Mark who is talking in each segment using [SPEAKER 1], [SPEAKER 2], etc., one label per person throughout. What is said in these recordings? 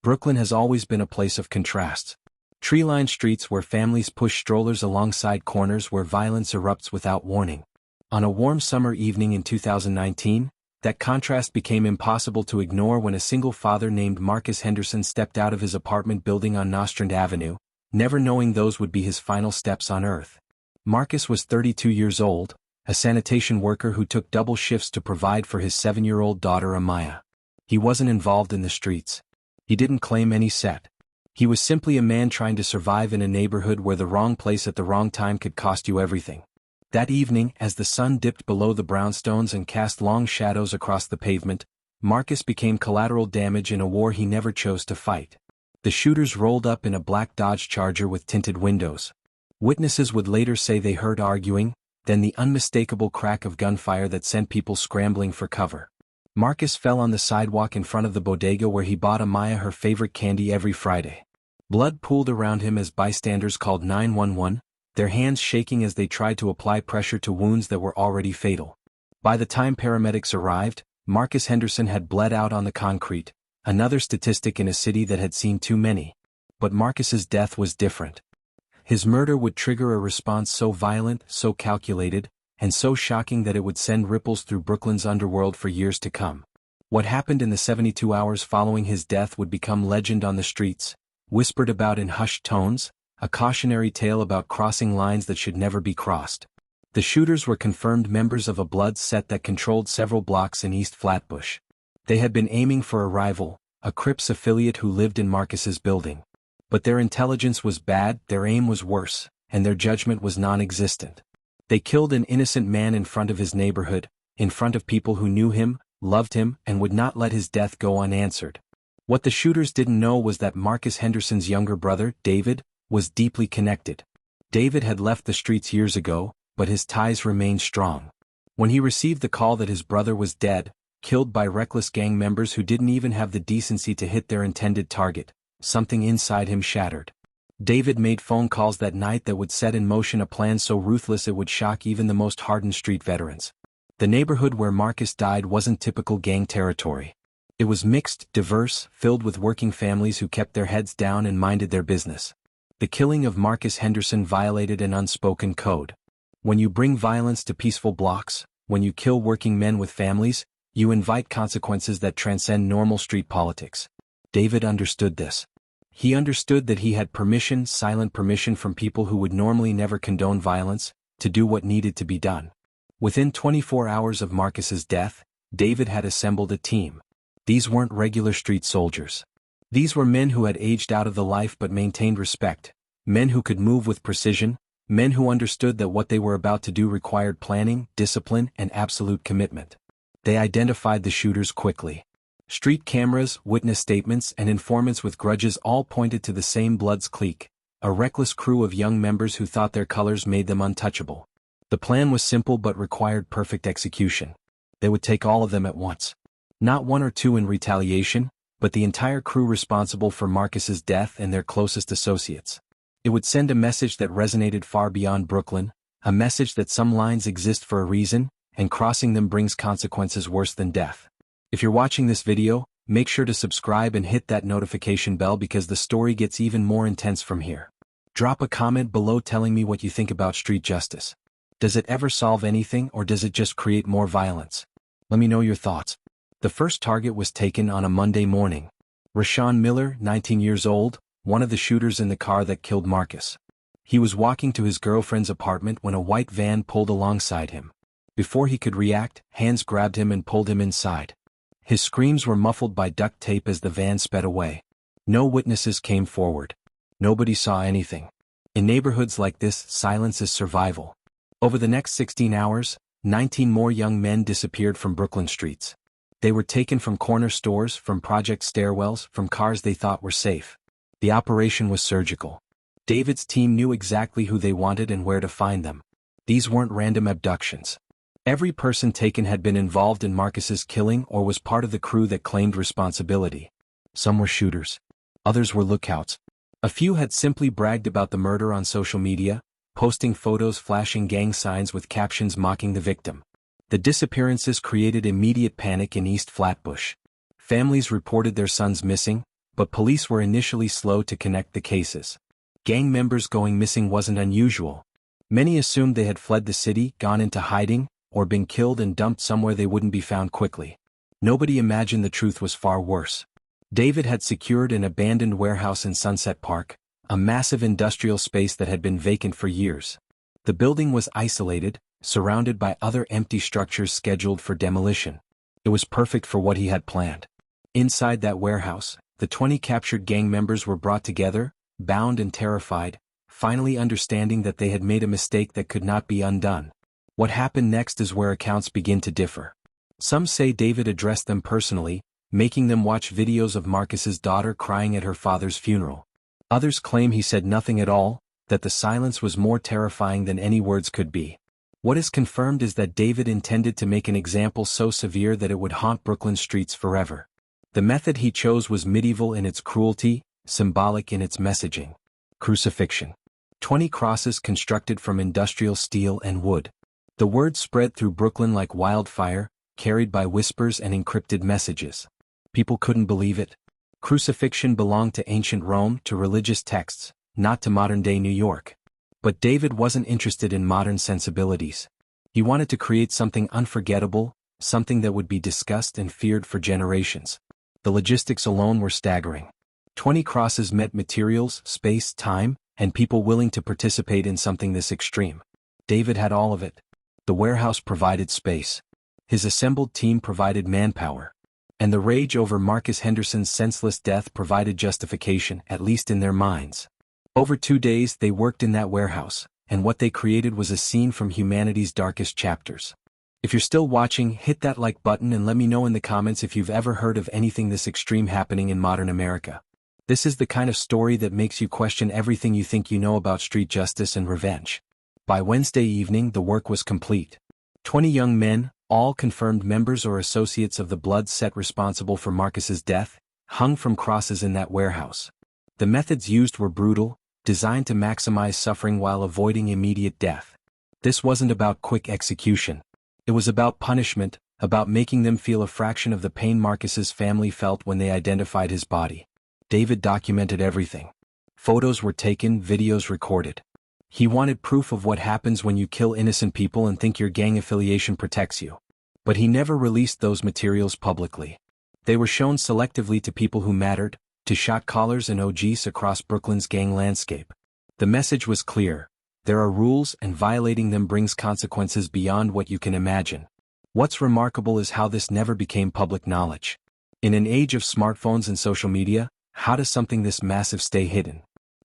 [SPEAKER 1] Brooklyn has always been a place of contrasts. Tree-lined streets where families push strollers alongside corners where violence erupts without warning. On a warm summer evening in 2019, that contrast became impossible to ignore when a single father named Marcus Henderson stepped out of his apartment building on Nostrand Avenue, never knowing those would be his final steps on Earth. Marcus was 32 years old, a sanitation worker who took double shifts to provide for his 7-year-old daughter Amaya. He wasn't involved in the streets. He didn't claim any set. He was simply a man trying to survive in a neighborhood where the wrong place at the wrong time could cost you everything. That evening, as the sun dipped below the brownstones and cast long shadows across the pavement, Marcus became collateral damage in a war he never chose to fight. The shooters rolled up in a black Dodge Charger with tinted windows. Witnesses would later say they heard arguing, then the unmistakable crack of gunfire that sent people scrambling for cover. Marcus fell on the sidewalk in front of the bodega where he bought Amaya her favorite candy every Friday. Blood pooled around him as bystanders called 911, their hands shaking as they tried to apply pressure to wounds that were already fatal. By the time paramedics arrived, Marcus Henderson had bled out on the concrete, another statistic in a city that had seen too many. But Marcus's death was different. His murder would trigger a response so violent, so calculated, and so shocking that it would send ripples through Brooklyn's underworld for years to come. What happened in the 72 hours following his death would become legend on the streets, whispered about in hushed tones, a cautionary tale about crossing lines that should never be crossed. The shooters were confirmed members of a blood set that controlled several blocks in East Flatbush. They had been aiming for a rival, a Crips affiliate who lived in Marcus's building. But their intelligence was bad, their aim was worse, and their judgment was non-existent. They killed an innocent man in front of his neighborhood, in front of people who knew him, loved him, and would not let his death go unanswered. What the shooters didn't know was that Marcus Henderson's younger brother, David, was deeply connected. David had left the streets years ago, but his ties remained strong. When he received the call that his brother was dead, killed by reckless gang members who didn't even have the decency to hit their intended target, something inside him shattered. David made phone calls that night that would set in motion a plan so ruthless it would shock even the most hardened street veterans. The neighborhood where Marcus died wasn't typical gang territory. It was mixed, diverse, filled with working families who kept their heads down and minded their business. The killing of Marcus Henderson violated an unspoken code. When you bring violence to peaceful blocks, when you kill working men with families, you invite consequences that transcend normal street politics. David understood this. He understood that he had permission, silent permission from people who would normally never condone violence, to do what needed to be done. Within 24 hours of Marcus's death, David had assembled a team. These weren't regular street soldiers. These were men who had aged out of the life but maintained respect, men who could move with precision, men who understood that what they were about to do required planning, discipline, and absolute commitment. They identified the shooters quickly. Street cameras, witness statements, and informants with grudges all pointed to the same Bloods clique, a reckless crew of young members who thought their colors made them untouchable. The plan was simple but required perfect execution. They would take all of them at once. Not one or two in retaliation, but the entire crew responsible for Marcus's death and their closest associates. It would send a message that resonated far beyond Brooklyn, a message that some lines exist for a reason, and crossing them brings consequences worse than death. If you're watching this video, make sure to subscribe and hit that notification bell because the story gets even more intense from here. Drop a comment below telling me what you think about street justice. Does it ever solve anything or does it just create more violence? Let me know your thoughts. The first target was taken on a Monday morning. Rashawn Miller, 19 years old, one of the shooters in the car that killed Marcus. He was walking to his girlfriend's apartment when a white van pulled alongside him. Before he could react, hands grabbed him and pulled him inside. His screams were muffled by duct tape as the van sped away. No witnesses came forward. Nobody saw anything. In neighborhoods like this, silence is survival. Over the next 16 hours, 19 more young men disappeared from Brooklyn streets. They were taken from corner stores, from project stairwells, from cars they thought were safe. The operation was surgical. David's team knew exactly who they wanted and where to find them. These weren't random abductions. Every person taken had been involved in Marcus's killing or was part of the crew that claimed responsibility. Some were shooters. Others were lookouts. A few had simply bragged about the murder on social media, posting photos flashing gang signs with captions mocking the victim. The disappearances created immediate panic in East Flatbush. Families reported their sons missing, but police were initially slow to connect the cases. Gang members going missing wasn't unusual. Many assumed they had fled the city, gone into hiding, or been killed and dumped somewhere they wouldn't be found quickly. Nobody imagined the truth was far worse. David had secured an abandoned warehouse in Sunset Park, a massive industrial space that had been vacant for years. The building was isolated, surrounded by other empty structures scheduled for demolition. It was perfect for what he had planned. Inside that warehouse, the 20 captured gang members were brought together, bound and terrified, finally understanding that they had made a mistake that could not be undone. What happened next is where accounts begin to differ. Some say David addressed them personally, making them watch videos of Marcus's daughter crying at her father's funeral. Others claim he said nothing at all, that the silence was more terrifying than any words could be. What is confirmed is that David intended to make an example so severe that it would haunt Brooklyn streets forever. The method he chose was medieval in its cruelty, symbolic in its messaging. Crucifixion. 20 crosses constructed from industrial steel and wood. The word spread through Brooklyn like wildfire, carried by whispers and encrypted messages. People couldn't believe it. Crucifixion belonged to ancient Rome, to religious texts, not to modern-day New York. But David wasn't interested in modern sensibilities. He wanted to create something unforgettable, something that would be discussed and feared for generations. The logistics alone were staggering. 20 crosses meant materials, space, time, and people willing to participate in something this extreme. David had all of it. The warehouse provided space. His assembled team provided manpower. And the rage over Marcus Henderson's senseless death provided justification, at least in their minds. Over 2 days they worked in that warehouse, and what they created was a scene from humanity's darkest chapters. If you're still watching, hit that like button and let me know in the comments if you've ever heard of anything this extreme happening in modern America. This is the kind of story that makes you question everything you think you know about street justice and revenge. By Wednesday evening, the work was complete. 20 young men, all confirmed members or associates of the blood set responsible for Marcus's death, hung from crosses in that warehouse. The methods used were brutal, designed to maximize suffering while avoiding immediate death. This wasn't about quick execution. It was about punishment, about making them feel a fraction of the pain Marcus's family felt when they identified his body. David documented everything. Photos were taken, videos recorded. He wanted proof of what happens when you kill innocent people and think your gang affiliation protects you. But he never released those materials publicly. They were shown selectively to people who mattered, to shot callers and OGs across Brooklyn's gang landscape. The message was clear. There are rules, and violating them brings consequences beyond what you can imagine. What's remarkable is how this never became public knowledge. In an age of smartphones and social media, how does something this massive stay hidden?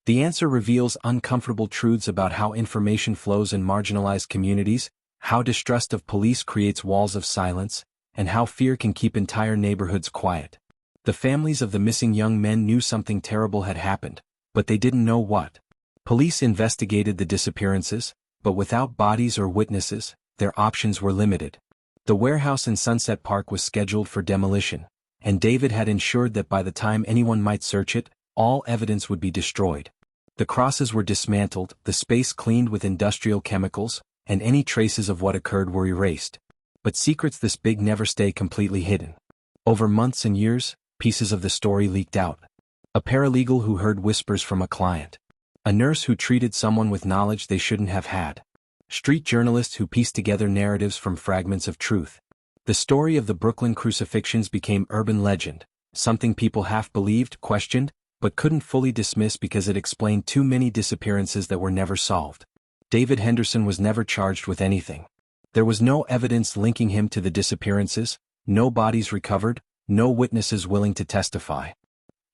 [SPEAKER 1] The answer reveals uncomfortable truths about how information flows in marginalized communities, how distrust of police creates walls of silence, and how fear can keep entire neighborhoods quiet. The families of the missing young men knew something terrible had happened, but they didn't know what. Police investigated the disappearances, but without bodies or witnesses, their options were limited. The warehouse in Sunset Park was scheduled for demolition, and David had ensured that by the time anyone might search it, all evidence would be destroyed. The crosses were dismantled, the space cleaned with industrial chemicals, and any traces of what occurred were erased. But secrets this big never stay completely hidden. Over months and years, pieces of the story leaked out. A paralegal who heard whispers from a client. A nurse who treated someone with knowledge they shouldn't have had. Street journalists who pieced together narratives from fragments of truth. The story of the Brooklyn crucifixions became urban legend, something people half believed, questioned, but couldn't fully dismiss because it explained too many disappearances that were never solved. David Henderson was never charged with anything. There was no evidence linking him to the disappearances, no bodies recovered, no witnesses willing to testify.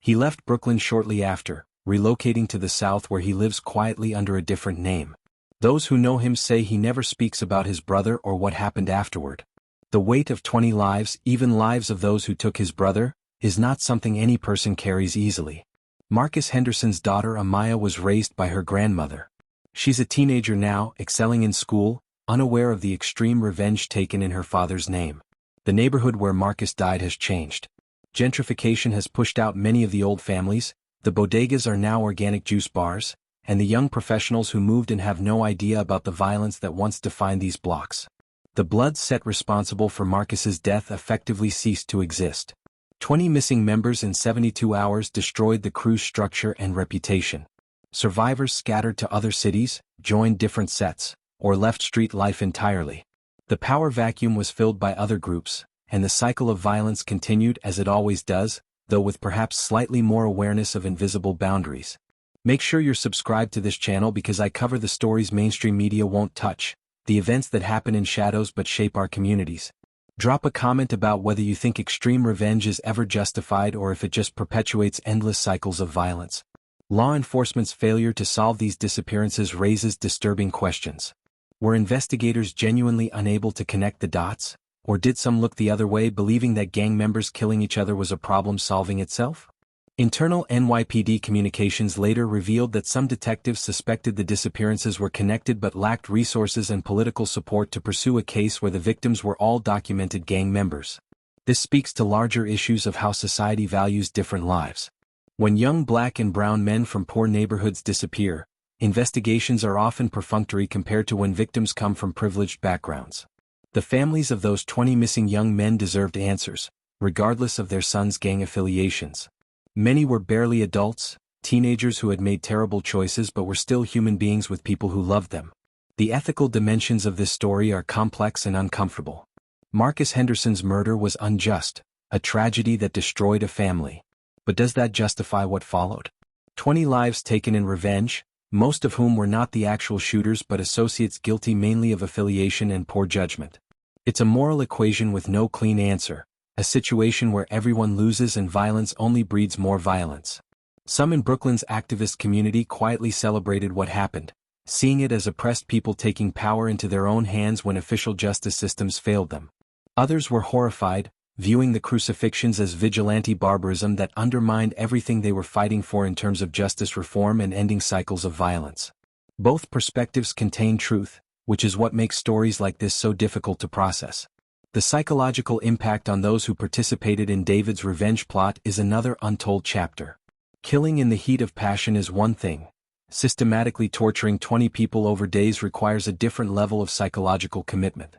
[SPEAKER 1] He left Brooklyn shortly after, relocating to the South where he lives quietly under a different name. Those who know him say he never speaks about his brother or what happened afterward. The weight of 20 lives, even lives of those who took his brother, is not something any person carries easily. Marcus Henderson's daughter Amaya was raised by her grandmother. She's a teenager now, excelling in school, unaware of the extreme revenge taken in her father's name. The neighborhood where Marcus died has changed. Gentrification has pushed out many of the old families, the bodegas are now organic juice bars, and the young professionals who moved in have no idea about the violence that once defined these blocks. The blood set responsible for Marcus's death effectively ceased to exist. 20 missing members in 72 hours destroyed the crew's structure and reputation. Survivors scattered to other cities, joined different sets, or left street life entirely. The power vacuum was filled by other groups, and the cycle of violence continued as it always does, though with perhaps slightly more awareness of invisible boundaries. Make sure you're subscribed to this channel because I cover the stories mainstream media won't touch, the events that happen in shadows but shape our communities. Drop a comment about whether you think extreme revenge is ever justified or if it just perpetuates endless cycles of violence. Law enforcement's failure to solve these disappearances raises disturbing questions. Were investigators genuinely unable to connect the dots, or did some look the other way believing that gang members killing each other was a problem solving itself? Internal NYPD communications later revealed that some detectives suspected the disappearances were connected but lacked resources and political support to pursue a case where the victims were all documented gang members. This speaks to larger issues of how society values different lives. When young black and brown men from poor neighborhoods disappear, investigations are often perfunctory compared to when victims come from privileged backgrounds. The families of those 20 missing young men deserved answers, regardless of their sons' gang affiliations. Many were barely adults, teenagers who had made terrible choices but were still human beings with people who loved them. The ethical dimensions of this story are complex and uncomfortable. Marcus Henderson's murder was unjust, a tragedy that destroyed a family. But does that justify what followed? 20 lives taken in revenge, most of whom were not the actual shooters but associates guilty mainly of affiliation and poor judgment. It's a moral equation with no clean answer, a situation where everyone loses and violence only breeds more violence. Some in Brooklyn's activist community quietly celebrated what happened, seeing it as oppressed people taking power into their own hands when official justice systems failed them. Others were horrified, viewing the crucifixions as vigilante barbarism that undermined everything they were fighting for in terms of justice reform and ending cycles of violence. Both perspectives contain truth, which is what makes stories like this so difficult to process. The psychological impact on those who participated in David's revenge plot is another untold chapter. Killing in the heat of passion is one thing. Systematically torturing 20 people over days requires a different level of psychological commitment.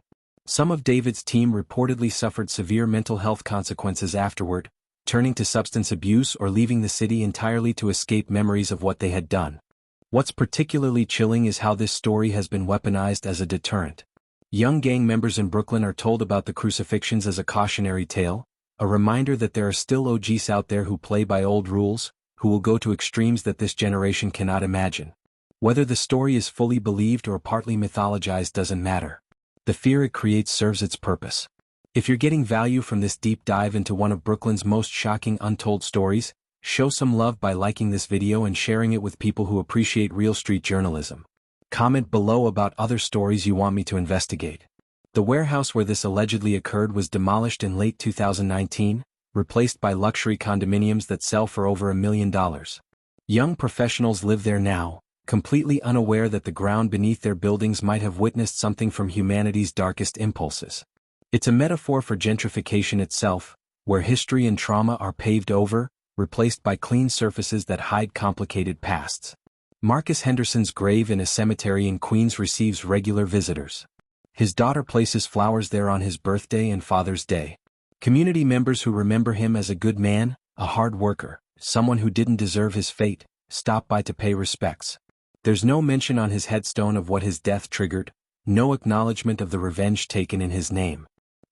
[SPEAKER 1] Some of David's team reportedly suffered severe mental health consequences afterward, turning to substance abuse or leaving the city entirely to escape memories of what they had done. What's particularly chilling is how this story has been weaponized as a deterrent. Young gang members in Brooklyn are told about the crucifixions as a cautionary tale, a reminder that there are still OGs out there who play by old rules, who will go to extremes that this generation cannot imagine. Whether the story is fully believed or partly mythologized doesn't matter. The fear it creates serves its purpose. If you're getting value from this deep dive into one of Brooklyn's most shocking untold stories, show some love by liking this video and sharing it with people who appreciate real street journalism. Comment below about other stories you want me to investigate. The warehouse where this allegedly occurred was demolished in late 2019, replaced by luxury condominiums that sell for over $1 million. Young professionals live there now, completely unaware that the ground beneath their buildings might have witnessed something from humanity's darkest impulses. It's a metaphor for gentrification itself, where history and trauma are paved over, replaced by clean surfaces that hide complicated pasts. Marcus Henderson's grave in a cemetery in Queens receives regular visitors. His daughter places flowers there on his birthday and Father's Day. Community members who remember him as a good man, a hard worker, someone who didn't deserve his fate, stop by to pay respects. There's no mention on his headstone of what his death triggered, no acknowledgement of the revenge taken in his name.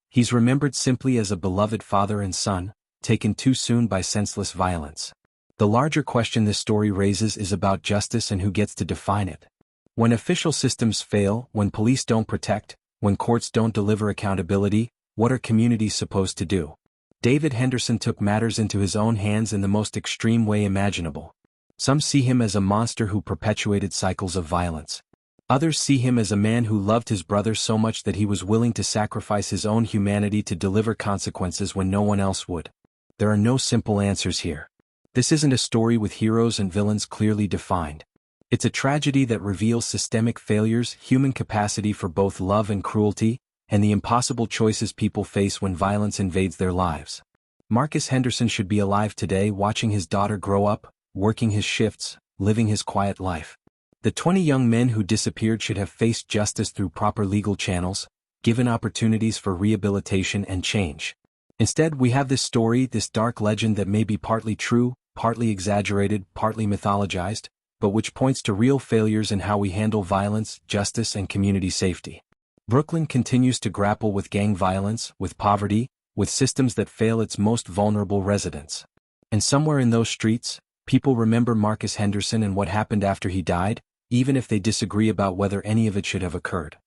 [SPEAKER 1] He's remembered simply as a beloved father and son, taken too soon by senseless violence. The larger question this story raises is about justice and who gets to define it. When official systems fail, when police don't protect, when courts don't deliver accountability, what are communities supposed to do? David Henderson took matters into his own hands in the most extreme way imaginable. Some see him as a monster who perpetuated cycles of violence. Others see him as a man who loved his brother so much that he was willing to sacrifice his own humanity to deliver consequences when no one else would. There are no simple answers here. This isn't a story with heroes and villains clearly defined. It's a tragedy that reveals systemic failures, human capacity for both love and cruelty, and the impossible choices people face when violence invades their lives. Marcus Henderson should be alive today, watching his daughter grow up, working his shifts, living his quiet life. The 20 young men who disappeared should have faced justice through proper legal channels, given opportunities for rehabilitation and change. Instead, we have this story, this dark legend that may be partly true, partly exaggerated, partly mythologized, but which points to real failures in how we handle violence, justice, and community safety. Brooklyn continues to grapple with gang violence, with poverty, with systems that fail its most vulnerable residents. And somewhere in those streets, people remember Marcus Henderson and what happened after he died, even if they disagree about whether any of it should have occurred.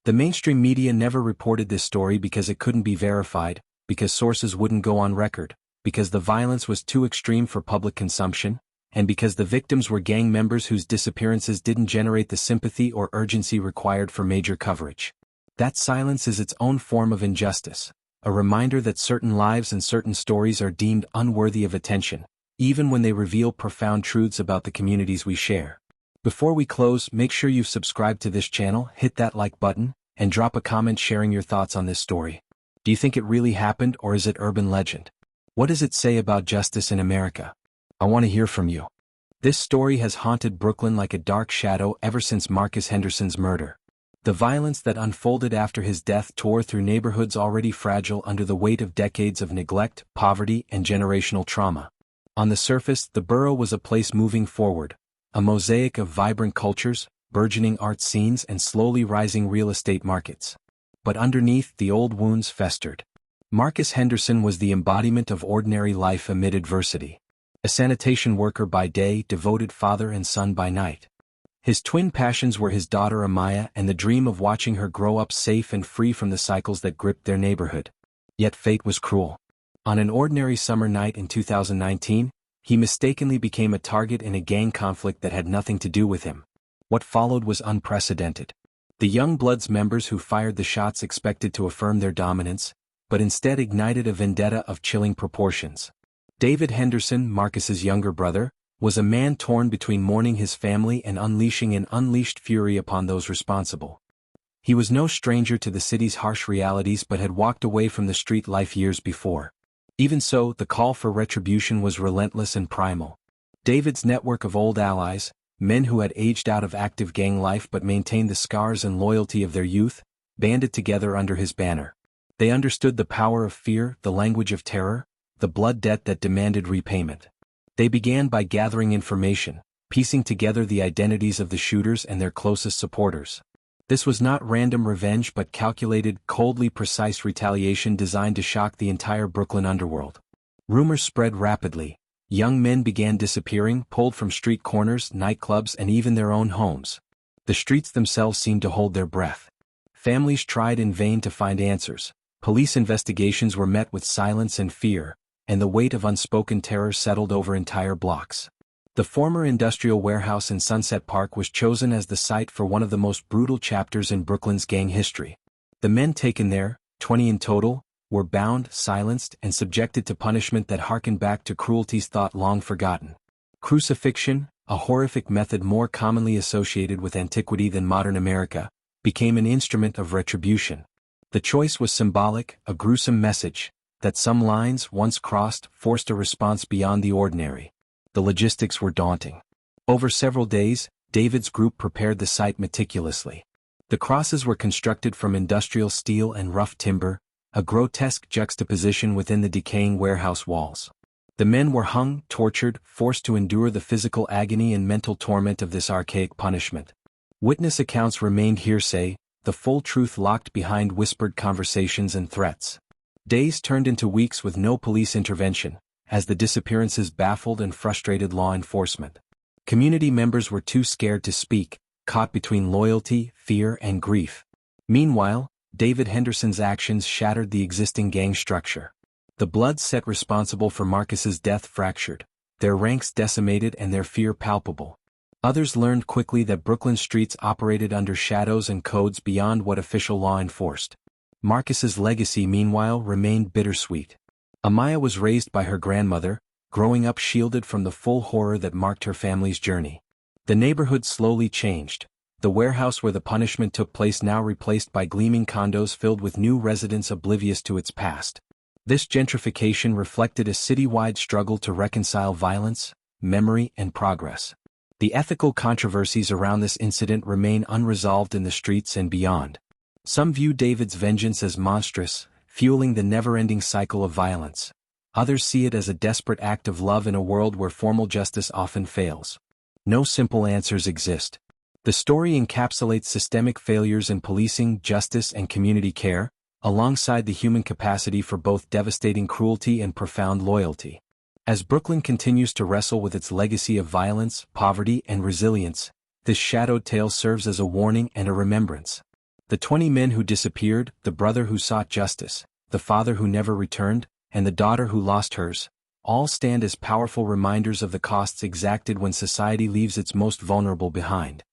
[SPEAKER 1] The mainstream media never reported this story because it couldn't be verified, because sources wouldn't go on record, because the violence was too extreme for public consumption, and because the victims were gang members whose disappearances didn't generate the sympathy or urgency required for major coverage. That silence is its own form of injustice, a reminder that certain lives and certain stories are deemed unworthy of attention, even when they reveal profound truths about the communities we share. Before we close, make sure you've subscribed to this channel, hit that like button, and drop a comment sharing your thoughts on this story. Do you think it really happened, or is it urban legend? What does it say about justice in America? I want to hear from you. This story has haunted Brooklyn like a dark shadow ever since Marcus Henderson's murder. The violence that unfolded after his death tore through neighborhoods already fragile under the weight of decades of neglect, poverty, and generational trauma. On the surface, the borough was a place moving forward, a mosaic of vibrant cultures, burgeoning art scenes, and slowly rising real estate markets. But underneath, the old wounds festered. Marcus Henderson was the embodiment of ordinary life amid adversity. A sanitation worker by day, devoted father and son by night. His twin passions were his daughter Amaya and the dream of watching her grow up safe and free from the cycles that gripped their neighborhood. Yet fate was cruel. On an ordinary summer night in 2019, he mistakenly became a target in a gang conflict that had nothing to do with him. What followed was unprecedented. The Young Bloods members who fired the shots expected to affirm their dominance, but instead ignited a vendetta of chilling proportions. David Henderson, Marcus's younger brother, was a man torn between mourning his family and unleashing an unleashed fury upon those responsible. He was no stranger to the city's harsh realities but had walked away from the street life years before. Even so, the call for retribution was relentless and primal. David's network of old allies, men who had aged out of active gang life but maintained the scars and loyalty of their youth, banded together under his banner. They understood the power of fear, the language of terror, the blood debt that demanded repayment. They began by gathering information, piecing together the identities of the shooters and their closest supporters. This was not random revenge but calculated, coldly precise retaliation designed to shock the entire Brooklyn underworld. Rumors spread rapidly. Young men began disappearing, pulled from street corners, nightclubs, and even their own homes. The streets themselves seemed to hold their breath. Families tried in vain to find answers. Police investigations were met with silence and fear, and the weight of unspoken terror settled over entire blocks. The former industrial warehouse in Sunset Park was chosen as the site for one of the most brutal chapters in Brooklyn's gang history. The men taken there, 20 in total, were bound, silenced, and subjected to punishment that harkened back to cruelties thought long forgotten. Crucifixion, a horrific method more commonly associated with antiquity than modern America, became an instrument of retribution. The choice was symbolic, a gruesome message that some lines, once crossed, forced a response beyond the ordinary. The logistics were daunting. Over several days, David's group prepared the site meticulously. The crosses were constructed from industrial steel and rough timber, a grotesque juxtaposition within the decaying warehouse walls. The men were hung, tortured, forced to endure the physical agony and mental torment of this archaic punishment. Witness accounts remained hearsay, the full truth locked behind whispered conversations and threats. Days turned into weeks with no police intervention, as the disappearances baffled and frustrated law enforcement. Community members were too scared to speak, caught between loyalty, fear, and grief. Meanwhile, David Henderson's actions shattered the existing gang structure. The Bloods set responsible for Marcus's death fractured, their ranks decimated and their fear palpable. Others learned quickly that Brooklyn streets operated under shadows and codes beyond what official law enforced. Marcus's legacy, meanwhile, remained bittersweet. Amaya was raised by her grandmother, growing up shielded from the full horror that marked her family's journey. The neighborhood slowly changed. The warehouse where the punishment took place now replaced by gleaming condos filled with new residents oblivious to its past. This gentrification reflected a citywide struggle to reconcile violence, memory, and progress. The ethical controversies around this incident remain unresolved in the streets and beyond. Some view David's vengeance as monstrous, fueling the never-ending cycle of violence. Others see it as a desperate act of love in a world where formal justice often fails. No simple answers exist. The story encapsulates systemic failures in policing, justice, and community care, alongside the human capacity for both devastating cruelty and profound loyalty. As Brooklyn continues to wrestle with its legacy of violence, poverty, and resilience, this shadowed tale serves as a warning and a remembrance. The 20 men who disappeared, the brother who sought justice, the father who never returned, and the daughter who lost hers, all stand as powerful reminders of the costs exacted when society leaves its most vulnerable behind.